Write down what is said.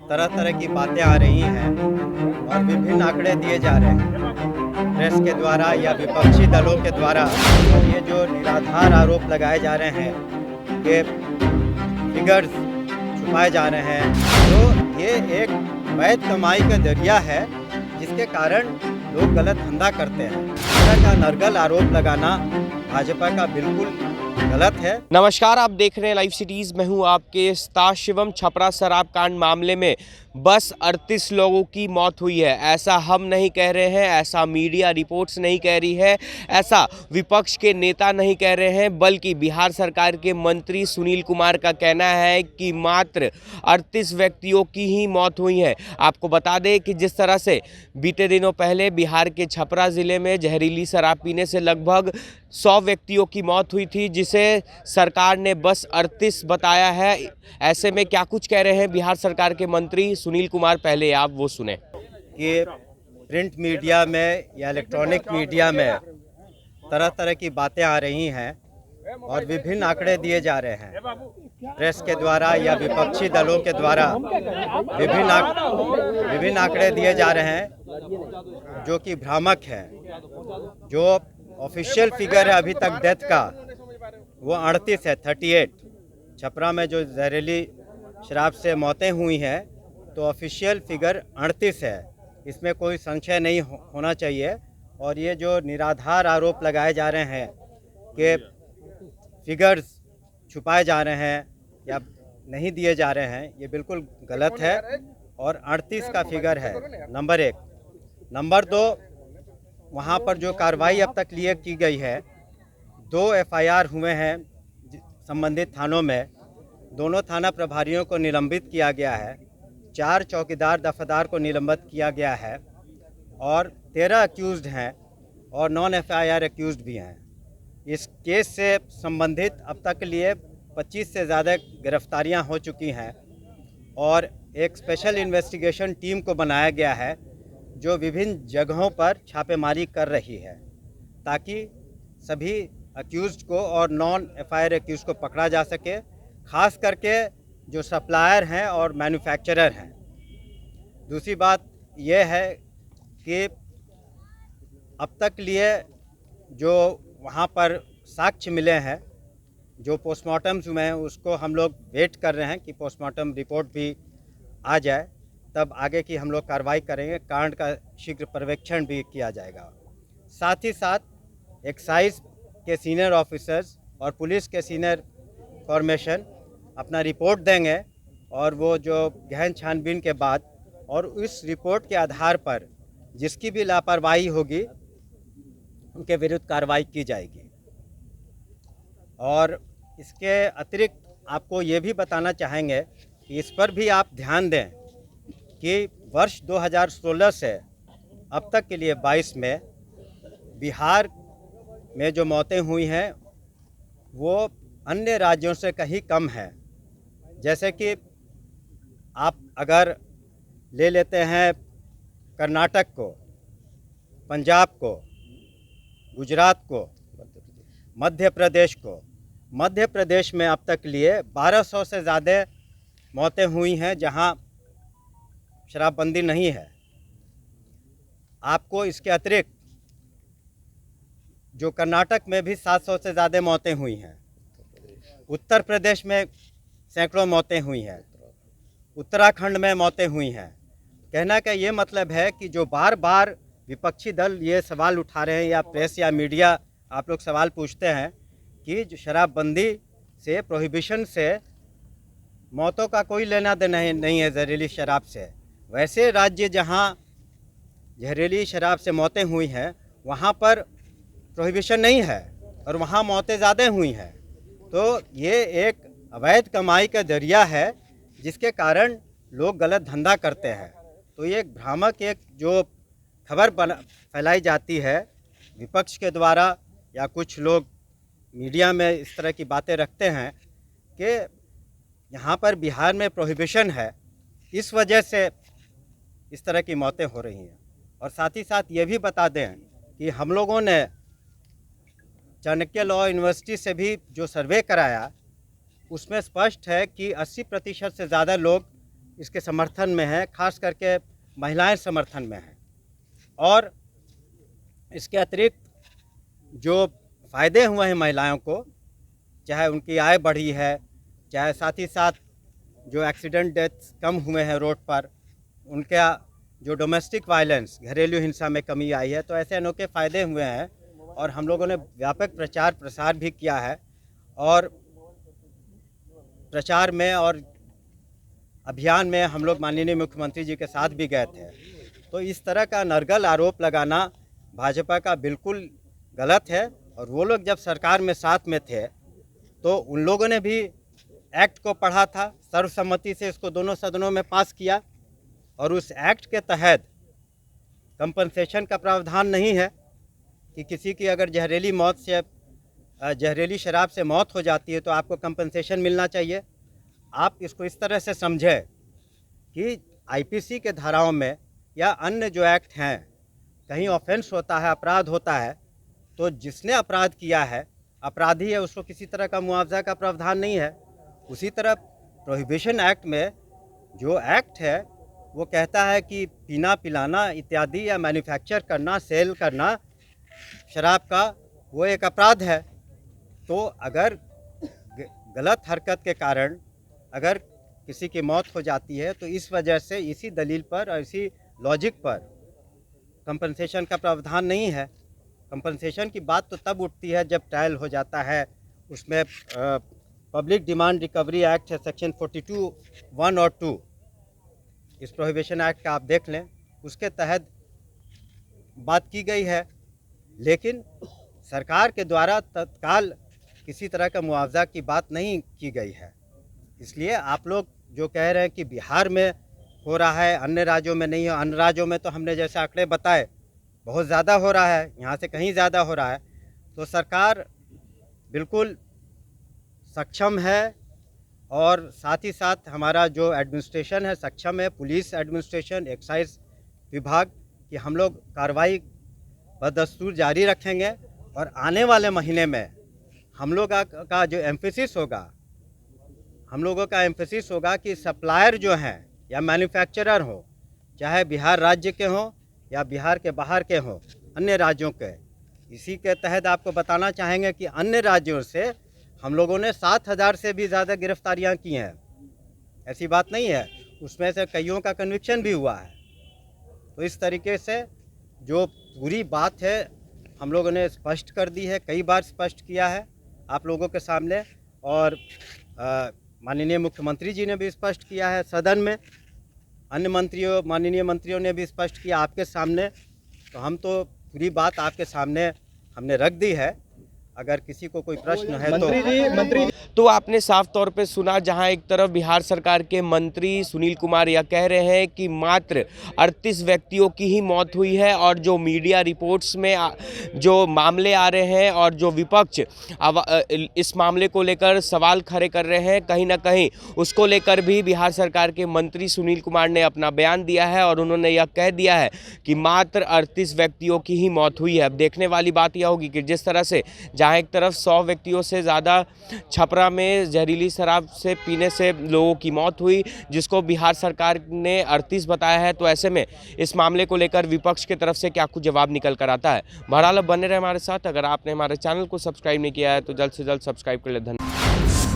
तरह तरह की बातें आ रही हैं और विभिन्न आंकड़े दिए जा रहे हैं प्रेस के द्वारा या विपक्षी दलों के द्वारा। और ये जो निराधार आरोप लगाए जा रहे हैं कि फिगर्स छुपाए जा रहे हैं, तो ये एक अवैध कमाई का जरिया है जिसके कारण लोग गलत धंधा करते हैं। इस तरह का नरगल आरोप लगाना भाजपा का बिल्कुल गलत है। नमस्कार, आप देख रहे हैं लाइव सिटीज। मैं हूं आपके स्टार शिवम। छपरा शराब कांड मामले में बस 38 लोगों की मौत हुई है, ऐसा हम नहीं कह रहे हैं, ऐसा मीडिया रिपोर्ट्स नहीं कह रही है, ऐसा विपक्ष के नेता नहीं कह रहे हैं, बल्कि बिहार सरकार के मंत्री सुनील कुमार का कहना है कि मात्र 38 व्यक्तियों की ही मौत हुई है। आपको बता दें कि जिस तरह से बीते दिनों पहले बिहार के छपरा ज़िले में जहरीली शराब पीने से लगभग 100 व्यक्तियों की मौत हुई थी, जिसे सरकार ने बस 38 बताया है। ऐसे में क्या कुछ कह रहे हैं बिहार सरकार के मंत्री सुनील कुमार, पहले आप वो सुने। कि प्रिंट मीडिया में या इलेक्ट्रॉनिक मीडिया में तरह तरह की बातें आ रही हैं और विभिन्न आंकड़े दिए जा रहे हैं प्रेस के द्वारा या विपक्षी दलों के द्वारा। विभिन्न आंकड़े दिए जा रहे हैं जो कि भ्रामक हैं। जो ऑफिशियल फिगर है अभी तक डेथ का वो 38 है, 38। छपरा में जो जहरीली शराब से मौतें हुई हैं तो ऑफिशियल फिगर 38 है, इसमें कोई संशय नहीं होना चाहिए। और ये जो निराधार आरोप लगाए जा रहे हैं कि फिगर्स छुपाए जा रहे हैं या नहीं दिए जा रहे हैं, ये बिल्कुल गलत है। और 38 का फिगर है, नंबर 1। नंबर 2, वहाँ पर जो कार्रवाई अब तक लिए की गई है, 2 एफआईआर हुए हैं संबंधित थानों में। दोनों थाना प्रभारियों को निलंबित किया गया है, 4 चौकीदार दफादार को निलंबित किया गया है और 13 अक्यूज़्ड हैं और नॉन एफआईआर अक्यूज़्ड भी हैं। इस केस से संबंधित अब तक के लिए 25 से ज़्यादा गिरफ्तारियां हो चुकी हैं और एक स्पेशल इन्वेस्टिगेशन टीम को बनाया गया है जो विभिन्न जगहों पर छापेमारी कर रही है ताकि सभी अक्यूज़्ड को और नॉन एफआईआर अक्यूज़ को पकड़ा जा सके, खास करके जो सप्लायर हैं और मैन्युफैक्चरर हैं। दूसरी बात यह है कि अब तक लिए जो वहाँ पर साक्ष्य मिले हैं, जो पोस्टमार्टम्स हुए हैं, उसको हम लोग वेट कर रहे हैं कि पोस्टमार्टम रिपोर्ट भी आ जाए, तब आगे की हम लोग कार्रवाई करेंगे। कांड का शीघ्र पर्यवेक्षण भी किया जाएगा। साथ ही साथ एक्साइज के सीनियर ऑफिसर्स और पुलिस के सीनियर फॉर्मेशन अपना रिपोर्ट देंगे और वो जो गहन छानबीन के बाद और उस रिपोर्ट के आधार पर जिसकी भी लापरवाही होगी उनके विरुद्ध कार्रवाई की जाएगी। और इसके अतिरिक्त आपको ये भी बताना चाहेंगे कि इस पर भी आप ध्यान दें कि वर्ष 2016 से अब तक के लिए 22 में बिहार में जो मौतें हुई हैं वो अन्य राज्यों से कहीं कम है। जैसे कि आप अगर ले लेते हैं कर्नाटक को, पंजाब को, गुजरात को, मध्य प्रदेश को, मध्य प्रदेश में अब तक लिए 1200 से ज़्यादा मौतें हुई हैं जहां शराबबंदी नहीं है। आपको इसके अतिरिक्त जो कर्नाटक में भी 700 से ज़्यादा मौतें हुई हैं, उत्तर प्रदेश में सैकड़ों मौतें हुई हैं, उत्तराखंड में मौतें हुई हैं। कहना का ये मतलब है कि जो बार बार विपक्षी दल ये सवाल उठा रहे हैं या प्रेस या मीडिया आप लोग सवाल पूछते हैं कि जो शराबबंदी से, प्रोहिबिशन से मौतों का कोई लेना देना नहीं है जहरीली शराब से। वैसे राज्य जहां जहरीली शराब से मौतें हुई हैं वहां पर प्रोहिबिशन नहीं है और वहां मौतें ज़्यादा हुई हैं। तो ये एक अवैध कमाई का जरिया है जिसके कारण लोग गलत धंधा करते हैं। तो ये एक भ्रामक एक जो खबर फैलाई जाती है विपक्ष के द्वारा या कुछ लोग मीडिया में इस तरह की बातें रखते हैं कि यहाँ पर बिहार में प्रोहिबिशन है, इस वजह से इस तरह की मौतें हो रही हैं। और साथ ही साथ ये भी बता दें कि हम लोगों ने चाणक्य लॉ यूनिवर्सिटी से भी जो सर्वे कराया उसमें स्पष्ट है कि 80% से ज़्यादा लोग इसके समर्थन में हैं, खास करके महिलाएं समर्थन में हैं। और इसके अतिरिक्त जो फ़ायदे हुए हैं महिलाओं को, चाहे उनकी आय बढ़ी है, चाहे साथ ही साथ जो एक्सीडेंट डेथ्स कम हुए हैं रोड पर, उनका जो डोमेस्टिक वायलेंस, घरेलू हिंसा में कमी आई है, तो ऐसे अनोखे फ़ायदे हुए हैं। और हम लोगों ने व्यापक प्रचार प्रसार भी किया है और प्रचार में और अभियान में हम लोग माननीय मुख्यमंत्री जी के साथ भी गए थे। तो इस तरह का नरगल आरोप लगाना भाजपा का बिल्कुल गलत है। और वो लोग जब सरकार में साथ में थे तो उन लोगों ने भी एक्ट को पढ़ा था, सर्वसम्मति से इसको दोनों सदनों में पास किया। और उस एक्ट के तहत कंपनसेशन का प्रावधान नहीं है कि किसी की अगर जहरीली शराब से मौत हो जाती है तो आपको कंपनसेशन मिलना चाहिए। आप इसको इस तरह से समझें कि आईपीसी के धाराओं में या अन्य जो एक्ट हैं, कहीं ऑफेंस होता है, अपराध होता है, तो जिसने अपराध किया है, अपराधी है, उसको किसी तरह का मुआवजा का प्रावधान नहीं है। उसी तरह प्रोहिबिशन एक्ट में जो एक्ट है वो कहता है कि पीना पिलाना इत्यादि या मैन्युफैक्चर करना, सेल करना शराब का, वो एक अपराध है। तो अगर गलत हरकत के कारण अगर किसी की मौत हो जाती है तो इस वजह से इसी दलील पर और इसी लॉजिक पर कंपनसेशन का प्रावधान नहीं है। कंपनसेशन की बात तो तब उठती है जब ट्रायल हो जाता है। उसमें पब्लिक डिमांड रिकवरी एक्ट है, सेक्शन 42(1) और 2, इस प्रोहिबिशन एक्ट का आप देख लें, उसके तहत बात की गई है। लेकिन सरकार के द्वारा तत्काल किसी तरह का मुआवजा की बात नहीं की गई है। इसलिए आप लोग जो कह रहे हैं कि बिहार में हो रहा है, अन्य राज्यों में नहीं है, अन्य राज्यों में तो हमने जैसे आंकड़े बताए बहुत ज़्यादा हो रहा है, यहाँ से कहीं ज़्यादा हो रहा है। तो सरकार बिल्कुल सक्षम है और साथ ही साथ हमारा जो एडमिनिस्ट्रेशन है सक्षम है, पुलिस एडमिनिस्ट्रेशन, एक्साइज विभाग, कि हम लोग कार्रवाई बदस्तूर जारी रखेंगे। और आने वाले महीने में हम लोग का जो एम्फेसिस होगा, हम लोगों का एम्फेसिस होगा कि सप्लायर जो हैं या मैन्युफैक्चरर हो, चाहे बिहार राज्य के हों या बिहार के बाहर के हों, अन्य राज्यों के, इसी के तहत आपको बताना चाहेंगे कि अन्य राज्यों से हम लोगों ने 7,000 से भी ज़्यादा गिरफ्तारियां की हैं। ऐसी बात नहीं है, उसमें से कईयों का कन्विक्शन भी हुआ है। तो इस तरीके से जो पूरी बात है हम लोगों ने स्पष्ट कर दी है, कई बार स्पष्ट किया है आप लोगों के सामने। और माननीय मुख्यमंत्री जी ने भी स्पष्ट किया है सदन में, अन्य माननीय मंत्रियों ने भी स्पष्ट किया आपके सामने। तो हम तो पूरी बात आपके सामने हमने रख दी है। अगर किसी को कोई प्रश्न है तो आपने साफ तौर पे सुना, जहां एक तरफ बिहार सरकार के मंत्री सुनील कुमार यह कह रहे हैं कि मात्र 38 व्यक्तियों की ही मौत हुई है, और जो मीडिया रिपोर्ट्स में जो मामले आ रहे हैं और जो विपक्ष इस मामले को लेकर सवाल खड़े कर रहे हैं, कहीं ना कहीं उसको लेकर भी बिहार सरकार के मंत्री सुनील कुमार ने अपना बयान दिया है और उन्होंने यह कह दिया है कि मात्र 38 व्यक्तियों की ही मौत हुई है। अब देखने वाली बात यह होगी कि जिस तरह से जहाँ एक तरफ 100 व्यक्तियों से ज़्यादा छपरा में जहरीली शराब से पीने से लोगों की मौत हुई, जिसको बिहार सरकार ने 38 बताया है, तो ऐसे में इस मामले को लेकर विपक्ष की तरफ से क्या कुछ जवाब निकल कर आता है। बहरहाल बने रहे हमारे साथ। अगर आपने हमारे चैनल को सब्सक्राइब नहीं किया है तो जल्द से जल्द सब्सक्राइब कर ले। धन्यवाद।